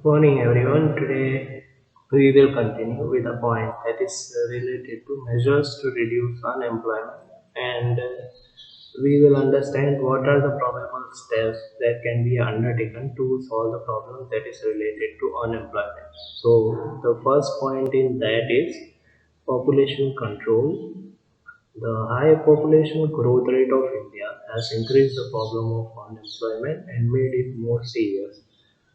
Morning everyone. Today we will continue with a point that is related to measures to reduce unemployment and we will understand what are the probable steps that can be undertaken to solve the problem that is related to unemployment. So the first point in that is population control. The high population growth rate of India has increased the problem of unemployment and made it more serious.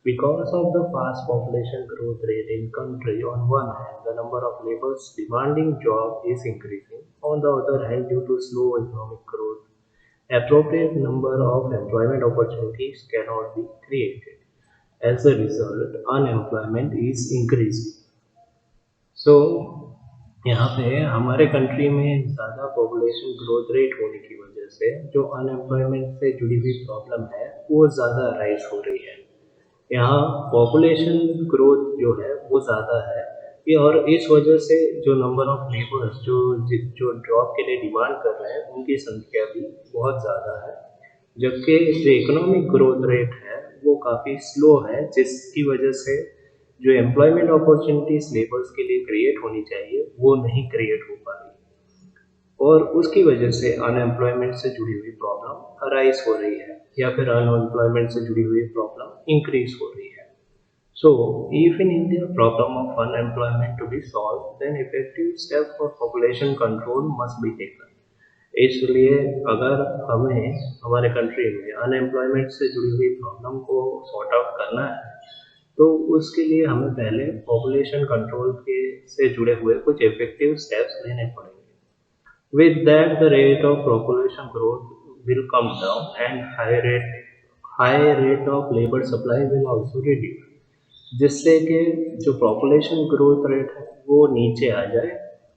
Because of the fast population growth rate in country, on one hand, the number of laborers demanding job is increasing. On the other hand, due to slow economic growth, appropriate number of employment opportunities cannot be created. As a result, unemployment is increasing. सो यहाँ पे हमारे country में ज़्यादा population growth rate होने की वजह से जो अनएम्प्लॉयमेंट से जुड़ी हुई प्रॉब्लम है वो ज़्यादा राइज हो रही है। यहाँ पॉपुलेशन ग्रोथ जो है वो ज़्यादा है ये और इस वजह से जो नंबर ऑफ लेबर्स जो जॉब के लिए डिमांड कर रहे हैं उनकी संख्या भी बहुत ज़्यादा है। जबकि जो इकोनॉमिक ग्रोथ रेट है वो काफ़ी स्लो है जिसकी वजह से जो एम्प्लॉयमेंट अपॉर्चुनिटीज लेबर्स के लिए क्रिएट होनी चाहिए वो नहीं क्रिएट हो पा रही और उसकी वजह से अनएम्प्लॉयमेंट से जुड़ी हुई प्रॉब्लम अराइज हो रही है या फिर अनएम्प्लॉयमेंट से जुड़ी हुई प्रॉब्लम इंक्रीज हो रही है। So, if in India problem of unemployment to be solved, then effective step for population control must be taken. इसलिए अगर हमें हमारे कंट्री में अनएम्प्लॉयमेंट से जुड़ी हुई प्रॉब्लम को सॉर्ट आउट करना है तो उसके लिए हमें पहले पॉपुलेशन कंट्रोल के से जुड़े हुए कुछ इफेक्टिव स्टेप्स लेने पड़ेंगे। With that, the rate of population growth will come down and high rate of labor supply will also reduce. जिससे कि जो पॉपुलेशन ग्रोथ रेट है वो नीचे आ जाए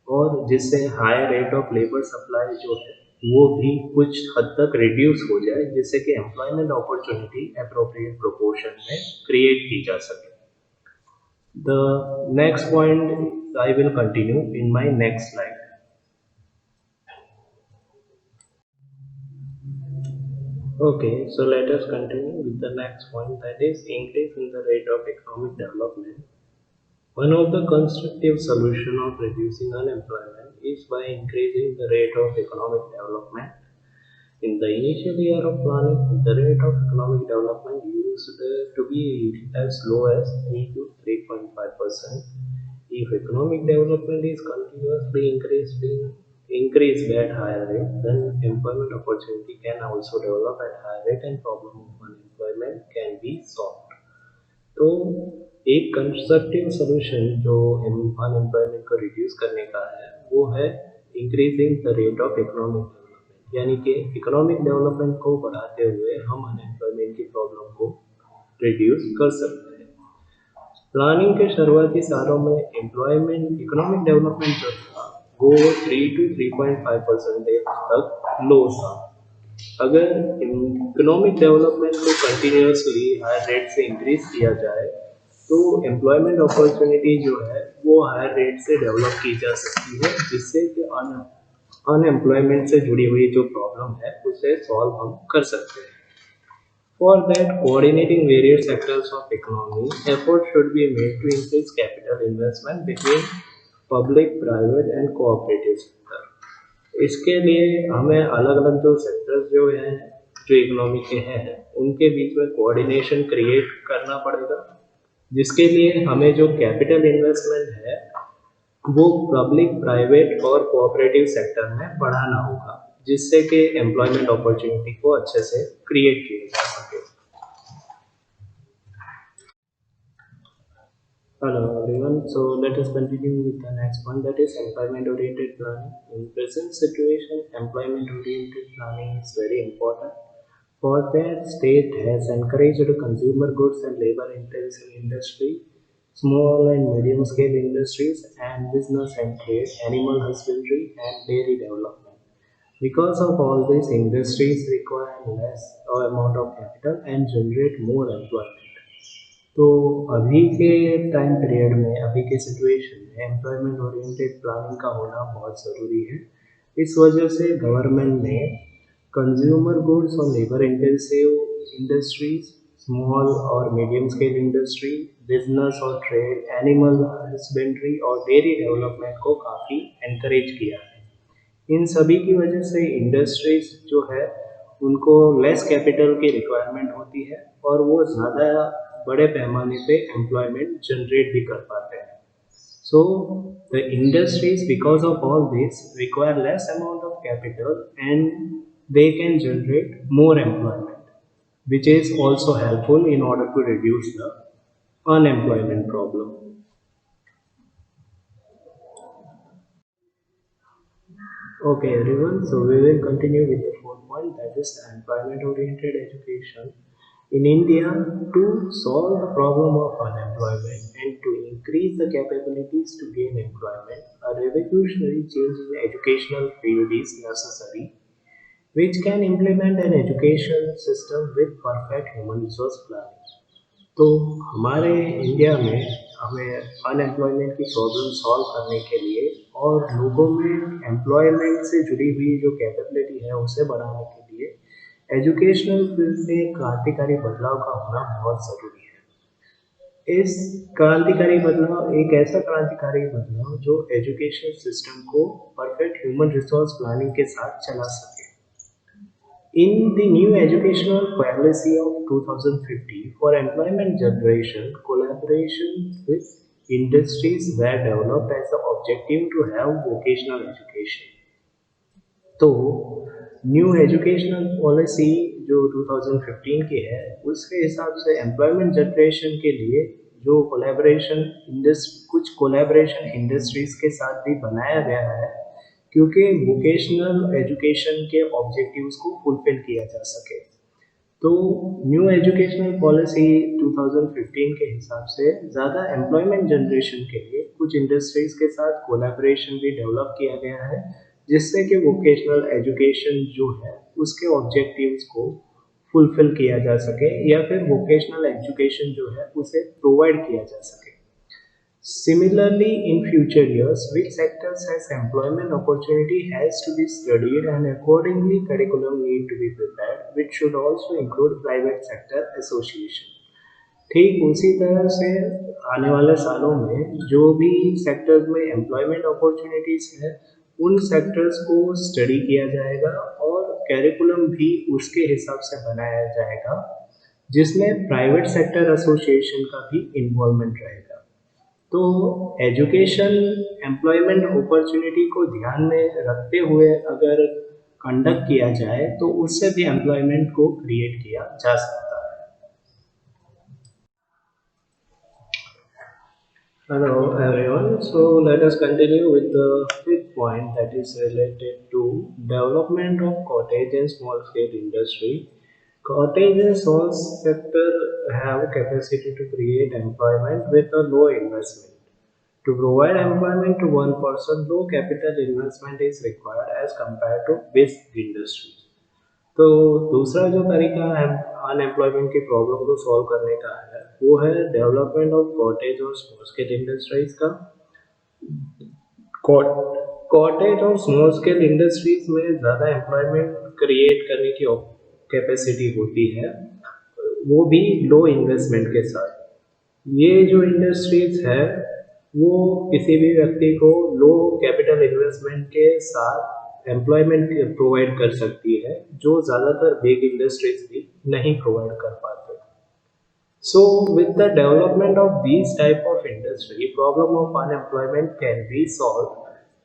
और जिससे high rate of labour supply जो है वो भी कुछ हद तक रिड्यूस हो जाए जिससे कि एम्प्लॉयमेंट अपॉर्चुनिटी अप्रोप्रिएट प्रोपोर्शन में क्रिएट की जा सके। The next point I will continue in my next slide. Okay, so let us continue with the next point that is increase in the rate of economic development. One of the constructive solutions of reducing unemployment is by increasing the rate of economic development. In the initial year of planning, the rate of economic development used to be as low as 3 to 3.5%. If economic development is continuously increased at higher rate, then employment opportunity can also develop at higher rate and problem of unemployment can be solved. तो एक constructive solution जो unemployment को reduce करने का है वो है increasing the rate of economic development, यानी कि इकोनॉमिक डेवलपमेंट को बढ़ाते हुए हम अनएम्प्लॉयमेंट की प्रॉब्लम को रिड्यूस कर सकते हैं। प्लानिंग के शुरुआती सालों में एम्प्लॉयमेंट इकोनॉमिक डेवलपमेंट जो था वो 3 to 3.5% तक लो था। अगर इकोनॉमिक डेवलपमेंट को कंटिन्यूसली हायर रेट से इंक्रीज किया जाए तो एम्प्लॉयमेंट अपॉर्चुनिटी जो है वो हायर रेट से डेवलप की जा सकती है जिससे कि अनएम्प्लॉयमेंट से जुड़ी हुई जो प्रॉब्लम है उसे सॉल्व हम कर सकते हैं। For that, coordinating various sectors of economy, effort should be made to increase capital investment between public, private and cooperative sector. इसके लिए हमें अलग अलग जो सेक्टर्स जो हैं जो इकोनॉमी के हैं उनके बीच में कोऑर्डिनेशन क्रिएट करना पड़ेगा जिसके लिए हमें जो कैपिटल इन्वेस्टमेंट है वो पब्लिक प्राइवेट और कोऑपरेटिव सेक्टर में बढ़ाना होगा जिससे कि एम्प्लॉयमेंट अपॉर्चुनिटी को अच्छे से क्रिएट किया जा सके। Hello everyone. So let us continue with the next one that is employment oriented planning. In present situation, employment oriented planning is very important. For that, state has encouraged consumer goods and labor intensive industry, small and medium scale industries and business and trade, animal husbandry and dairy development. Because of all these industries require less amount of capital and generate more employment. तो अभी के time period में अभी के situation में employment oriented planning का होना बहुत ज़रूरी है। इस वजह से गवर्नमेंट ने कंज्यूमर गुड्स और लेबर इंटेंसिव इंडस्ट्रीज, स्मॉल और मीडियम स्केल इंडस्ट्री, बिजनेस और ट्रेड, एनिमल हस्बेंड्री और डेयरी डेवलपमेंट को काफ़ी एनकरेज किया है। इन सभी की वजह से इंडस्ट्रीज जो है उनको लेस कैपिटल की रिक्वायरमेंट होती है और वो ज़्यादा बड़े पैमाने पे एम्प्लॉयमेंट जनरेट भी कर पाते हैं। So the industries, because of all this, require less amount of capital and they can generate more employment, which is also helpful in order to reduce the unemployment problem. Okay, everyone. So we will continue with the fourth point, that is employment-oriented education. In India, to solve the problem of unemployment and to increase the capabilities to gain employment, a revolutionary change in the educational field is necessary, which can implement an education system with perfect human resource planning. तो हमारे India में हमें unemployment की problem solve करने के लिए और लोगों में एम्प्लॉयमेंट से जुड़ी हुई जो कैपेबिलिटी है उसे बढ़ाने के लिए एजुकेशनल फील्ड में क्रांतिकारी बदलाव का होना बहुत ज़रूरी है। इस क्रांतिकारी बदलाव एक ऐसा क्रांतिकारी बदलाव जो एजुकेशन सिस्टम को परफेक्ट ह्यूमन रिसोर्स प्लानिंग के साथ चला सके। In the new educational policy of 2050 for employment generation, collaboration with industries were developed as the objective to have vocational education. तो न्यू एजुकेशनल पॉलिसी जो 2015 की है उसके हिसाब से एम्प्लॉयमेंट जनरेशन के लिए जो कुछ कोलैबोरेशन इंडस्ट्रीज के साथ भी बनाया गया है क्योंकि वोकेशनल एजुकेशन के ऑब्जेक्टिव्स को फुलफिल किया जा सके। तो न्यू एजुकेशनल पॉलिसी 2015 के हिसाब से ज़्यादा एम्प्लॉयमेंट जनरेशन के लिए कुछ इंडस्ट्रीज के साथ कोलैबोरेशन भी डेवलप किया गया है जिससे कि वोकेशनल एजुकेशन जो है उसके ऑब्जेक्टिव्स को फुलफिल किया जा सके या फिर वोकेशनल एजुकेशन जो है उसे प्रोवाइड किया जा सके। Similarly, in future years, which sectors has employment opportunity has to be studied and accordingly curriculum need to be prepared, which should also include private sector association. ठीक उसी तरह से आने वाले सालों में जो भी सेक्टर्स में एम्प्लॉयमेंट अपॉर्चुनिटीज है उन सेक्टर्स को स्टडी किया जाएगा और कैरिकुलम भी उसके हिसाब से बनाया जाएगा जिसमें प्राइवेट सेक्टर एसोसिएशन का भी इन्वॉल्वमेंट रहेगा। तो एजुकेशन एम्प्लॉयमेंट अपॉर्चुनिटी को ध्यान में रखते हुए अगर कंडक्ट किया जाए तो उससे भी एम्प्लॉयमेंट को क्रिएट किया जा सकता है। Hello everyone, so let us continue with the fifth point, that is related to development of cottage and small scale industry. Cottage and small sector have capacity to create employment with a low investment. To provide employment to one person, low capital investment is required as compared to big industries. तो दूसरा जो तरीका है unemployment की problem को solve करने का है वो है डेवलपमेंट ऑफ कॉटेज और स्मॉल स्केल इंडस्ट्रीज का। कॉटेज और स्मॉल स्केल इंडस्ट्रीज में ज़्यादा एम्प्लॉयमेंट क्रिएट करने की कैपेसिटी होती है, वो भी लो इन्वेस्टमेंट के साथ। ये जो इंडस्ट्रीज है वो किसी भी व्यक्ति को लो कैपिटल इन्वेस्टमेंट के साथ एम्प्लॉयमेंट प्रोवाइड कर सकती है जो ज़्यादातर बिग इंडस्ट्रीज भी नहीं प्रोवाइड कर पाते। So with the development of these type of industry, problem of unemployment can be solved.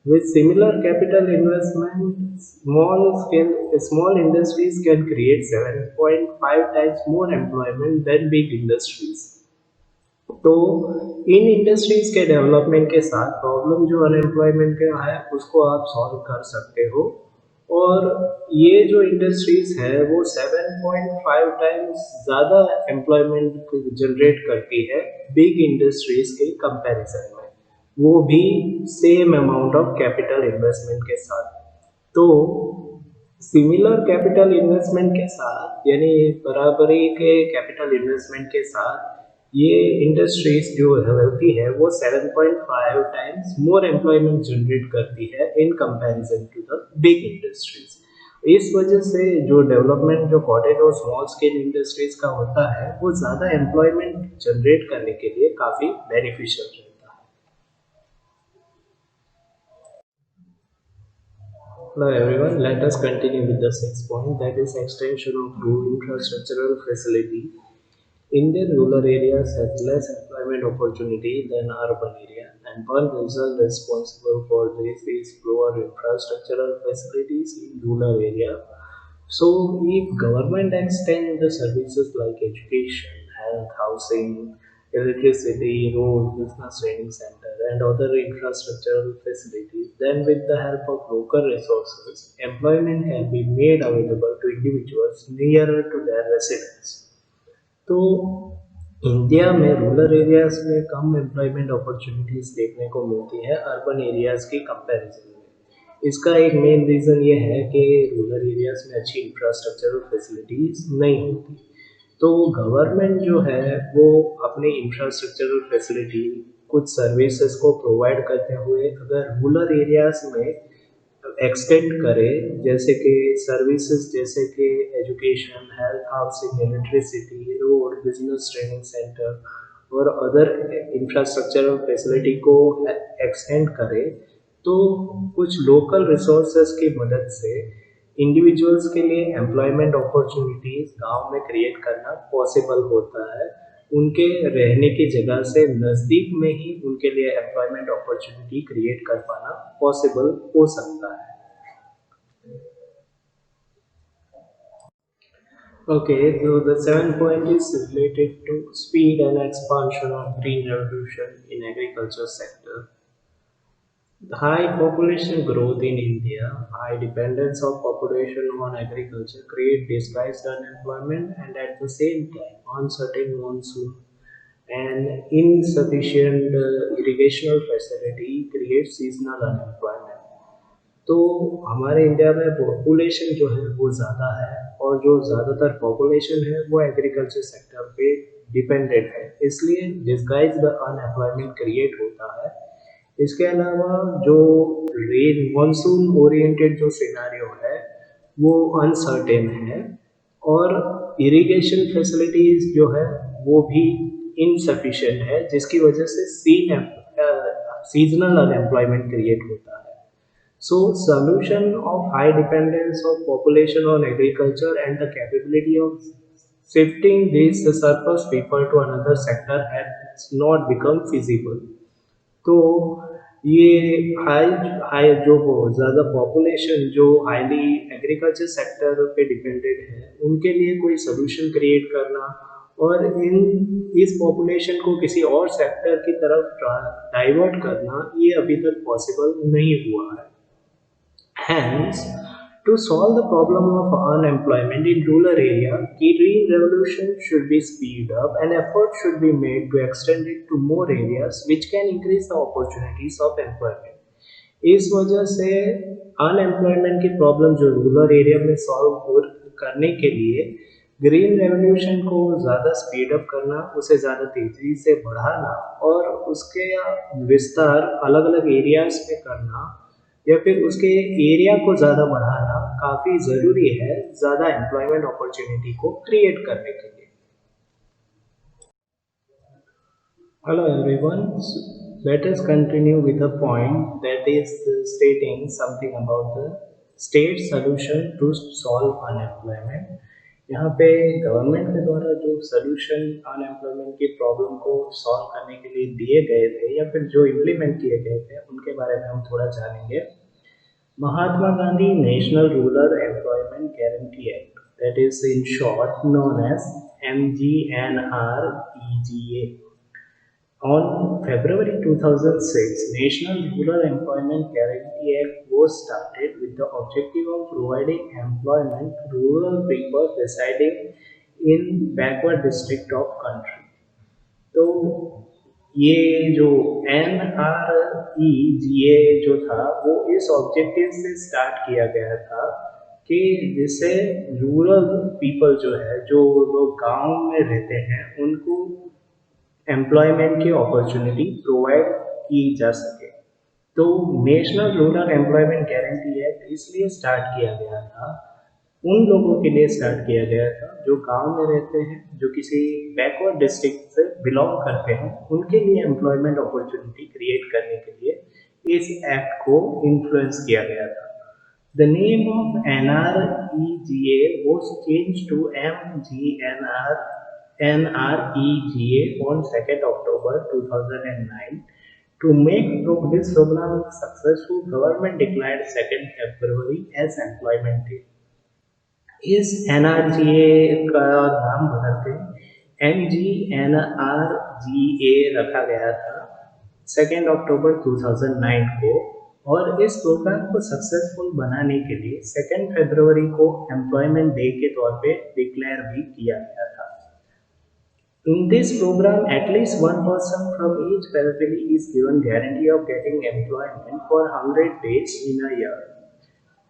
With similar capital investment, small industries can create 7.5 times more employment than big industries. तो इन industries के development के साथ problem जो unemployment का है उसको आप solve कर सकते हो और ये जो इंडस्ट्रीज है वो 7.5 टाइम्स ज़्यादा एम्प्लॉयमेंट जनरेट करती है बिग इंडस्ट्रीज के कंपैरिजन में, वो भी same amount of capital investment के साथ। तो सिमिलर कैपिटल इन्वेस्टमेंट के साथ यानी बराबरी के कैपिटल इन्वेस्टमेंट के साथ ये इंडस्ट्रीज जो होती है वो 7.5 टाइम्स मोर एम्प्लॉयमेंट जनरेट करती है in comparison to the big industries. इस वजह से जो डेवलपमेंट जो कॉटेज और स्मॉल स्केल इंडस्ट्रीज का होता है वो ज़्यादा एम्प्लॉयमेंट जनरेट करने के लिए काफ़ी बेनिफिशियल रहता है। Hello everyone, let us continue with the sixth point, that is extension of rural infrastructural facility. Indian rural areas have less employment opportunity than urban areas, and one reason responsible for this is poor infrastructural facilities in rural areas. So, if government extend the services like education, health, housing, electricity, road, business training center, and other infrastructural facilities, then with the help of local resources, employment can be made available to individuals nearer to their residence. तो India में rural areas में कम employment opportunities देखने को मिलती है urban areas की comparison में। इसका एक मेन रीज़न ये है कि रूरल एरियाज में अच्छी इंफ्रास्ट्रक्चरल फैसिलिटीज़ नहीं होती। तो गवर्नमेंट जो है वो अपने इंफ्रास्ट्रक्चरल फैसिलिटी कुछ सर्विसेज को प्रोवाइड करते हुए अगर रूरल एरियाज में एक्सटेंड करे, जैसे कि सर्विसेज जैसे कि education, health, housing, electricity, road, business training centre और अदर इंफ्रास्ट्रक्चरल फैसिलिटी को एक्सटेंड करे, तो कुछ लोकल रिसोर्सेज की मदद से इंडिविजुअल्स के लिए एम्प्लॉयमेंट अपॉर्चुनिटीज गांव में क्रिएट करना पॉसिबल होता है। उनके रहने की जगह से नज़दीक में ही उनके लिए एम्प्लॉयमेंट अपॉर्चुनिटी क्रिएट कर पाना पॉसिबल हो सकता है। Okay, so the seventh point is related to speed and expansion of green revolution in agriculture sector. The high population growth in India, high dependence of population on agriculture create disguised unemployment, and at the same time uncertain monsoon and insufficient irrigational facility create seasonal unemployment. तो हमारे India में population जो है वो ज़्यादा है और जो ज़्यादातर पॉपुलेशन है वो एग्रीकल्चर सेक्टर पे डिपेंडेंट है, इसलिए डिस्गाइज द अनएम्प्लॉयमेंट क्रिएट होता है। इसके अलावा जो रेन मानसून ओरिएंटेड जो सिनारियो है वो अनसर्टेन है और इरिगेशन फैसिलिटीज जो है वो भी इनसफिशिएंट है, जिसकी वजह से सीजनल अनएम्प्लॉयमेंट क्रिएट होता है। So, solution of high dependence of population on agriculture and the capability of shifting these surplus people to another sector has not become feasible. तो ये हाई हाई जो हो ज़्यादा पॉपुलेशन जो हाईली एग्रीकल्चर सेक्टर पे dependent है उनके लिए कोई सोल्यूशन क्रिएट करना और इस पॉपुलेशन को किसी और सेक्टर की तरफ डाइवर्ट करना ये अभी तक पॉसिबल नहीं हुआ है। Hence, to solve the problem of unemployment in rural area, green revolution should be speed up and effort should be made to extend it to more areas which can increase the opportunities of employment. इस वजह से unemployment की problem जो rural area में solve करने के लिए green revolution को ज़्यादा स्पीड अप करना, उसे ज़्यादा तेज़ी से बढ़ाना और उसके विस्तार अलग अलग एरियाज में करना या फिर उसके एरिया को ज़्यादा बढ़ाना काफ़ी ज़रूरी है ज़्यादा एम्प्लॉयमेंट अपॉर्चुनिटी को क्रिएट करने के लिए। Hello everyone, let us continue with a point that is stating something about the state solution to solve unemployment. यहाँ पे गवर्नमेंट के द्वारा जो सॉल्यूशन अनएम्प्लॉयमेंट की प्रॉब्लम को सॉल्व करने के लिए दिए गए थे या फिर जो इम्प्लीमेंट किए गए थे उनके बारे में हम थोड़ा जानेंगे। Mahatma Gandhi National Rural Employment Guarantee Act, that is in short known as MGNREGA. On February 2006, National Rural Employment Guarantee Act was started with the objective of providing employment to rural people residing in backward district of country. तो ये जो NREGA जो था वो इस objective से start किया गया था कि जिससे रूरल पीपल जो है, जो लोग गांव में रहते हैं, उनको एम्प्लॉयमेंट की अपॉर्चुनिटी प्रोवाइड की जा सके। तो national rural employment guarantee act इसलिए स्टार्ट किया गया था उन लोगों के लिए स्टार्ट किया गया था जो गांव में रहते हैं, जो किसी बैकवर्ड डिस्ट्रिक्ट से बिलोंग करते हैं, उनके लिए एम्प्लॉयमेंट अपॉर्चुनिटी क्रिएट करने के लिए इस एक्ट को इन्फ्लुएंस किया गया था। The name of NREGA was changed to MGNREGA on 2nd October 2009. To make this program successful, government declared 2nd February as Employment Day. इस NRGA का नाम बदल के MGNRGA रखा गया था 2 अक्टूबर 2009 को, और इस प्रोग्राम को सक्सेसफुल बनाने के लिए 2 फरवरी को एम्प्लॉयमेंट डे के तौर पे डिक्लेयर भी किया गया था। In this program, at least one person from each family is given guarantee of getting employment for 100 days in a year.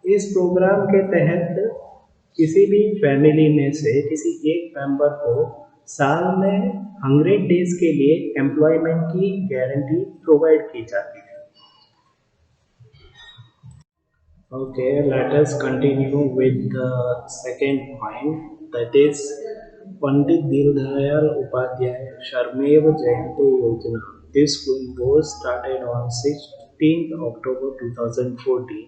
इस प्रोग्राम के तहत किसी भी फैमिली में से किसी एक मेंबर को साल में 100 डेज के लिए एम्प्लॉयमेंट की गारंटी प्रोवाइड की जाती है। Okay, let us continue with the second point, that is Pandit Deendayal Upadhyay Sharmev Jayanti Yojana. This was started on 16th October 2014.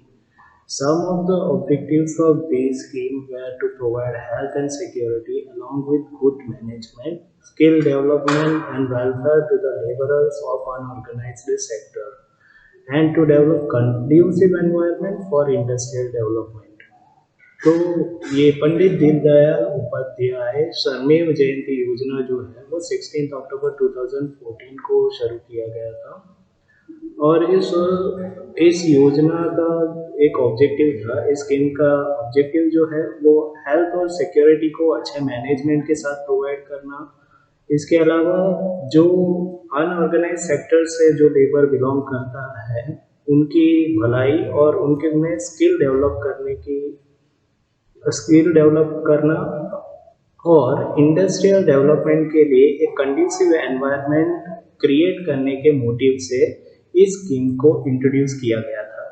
Some of the objectives of this scheme were to provide health and security along with good management, skill development and welfare to the laborers of unorganized sector, and to develop conducive environment for industrial development. तो ये पंडित दीनदयाल उपाध्याय श्रमेव जयंती योजना जो है वो 16 अक्टूबर 2014 को शुरू किया गया था, और इस योजना का एक ऑब्जेक्टिव था, इस स्कीम का ऑब्जेक्टिव जो है वो हेल्थ और सिक्योरिटी को अच्छे मैनेजमेंट के साथ प्रोवाइड करना, इसके अलावा जो अनऑर्गेनाइज सेक्टर से जो लेबर बिलोंग करता है उनकी भलाई और उनके में स्किल डेवलप करना और इंडस्ट्रियल डेवलपमेंट के लिए एक कंडीसिव एनवायरनमेंट क्रिएट करने के मोटिव से इस स्कीम को इंट्रोड्यूस किया गया था।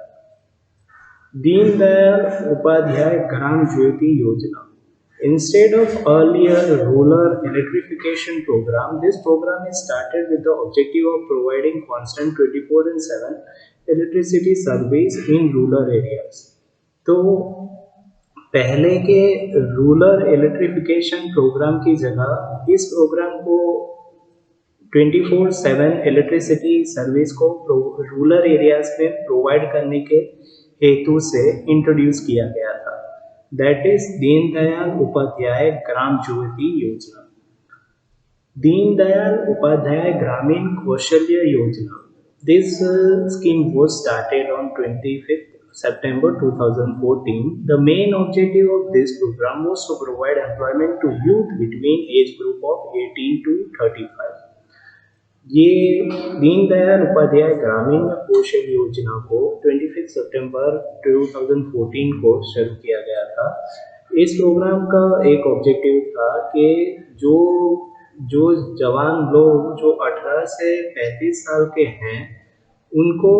दीनदयाल उपाध्याय ग्राम ज्योति योजना. Instead of earlier rural electrification program, this program is started with the objective of providing constant 24/7 electricity service in rural areas. तो पहले के रूरल इलेक्ट्रिफिकेशन प्रोग्राम की जगह इस प्रोग्राम को 24/7 इलेक्ट्रिसिटी सर्विस को रूरल एरियाज में प्रोवाइड करने के हेतु से इंट्रोड्यूस किया गया था। That is Deendayal Upadhyay Gram Jyoti Yojana. Deendayal Upadhyay Gramin Kaushalya Yojana. This scheme was started on 25th September 2014. The main objective of this program was to provide employment to youth between age group of 18 to 35. ये दीनदयाल उपाध्याय ग्रामीण कौशल योजना को 25 सितंबर 2014 को शुरू किया गया था। इस programme का एक ऑब्जेक्टिव था कि जो जवान लोग जो 18 से 35 साल के हैं उनको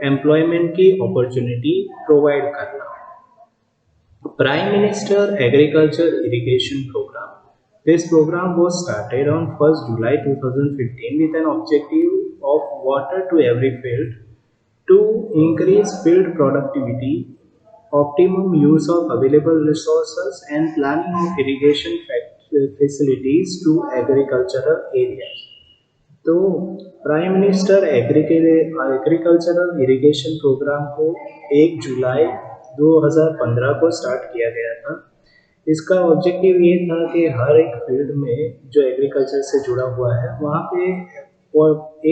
एम्प्लॉयमेंट की अपॉर्चुनिटी प्रोवाइड करना। Prime minister agriculture irrigation program. This program was started on 1st July 2015 with an objective of water to every field to increase field productivity, optimum use of available resources and planning of irrigation facilities to agricultural areas. तो prime minister agricultural irrigation program को 1 जुलाई 2015 को start किया गया था। इसका objective ये था कि हर एक फील्ड में जो एग्रीकल्चर से जुड़ा हुआ है वहाँ पे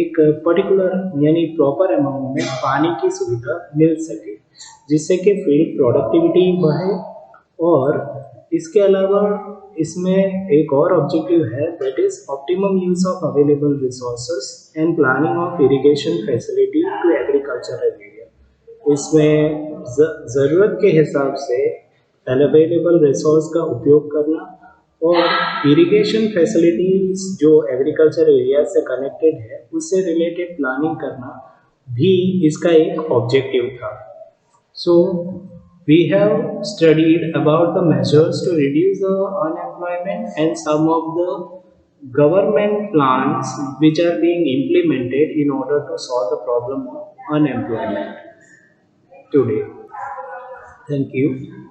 एक पर्टिकुलर यानी प्रॉपर अमाउंट में पानी की सुविधा मिल सके, जिससे कि फील्ड प्रोडक्टिविटी बढ़े। और इसके अलावा इसमें एक और ऑब्जेक्टिव है, that is optimum use of available resources and planning of irrigation facility to agricultural area. इसमें ज़रूरत के हिसाब से अवेलेबल रिसोर्स का उपयोग करना और इरिगेशन फैसिलिटीज जो एग्रीकल्चर एरिया से कनेक्टेड है उससे रिलेटेड प्लानिंग करना भी इसका एक ऑब्जेक्टिव था। सो We have studied about the measures to reduce the unemployment and some of the government plans which are being implemented in order to solve the problem of unemployment today. Thank you.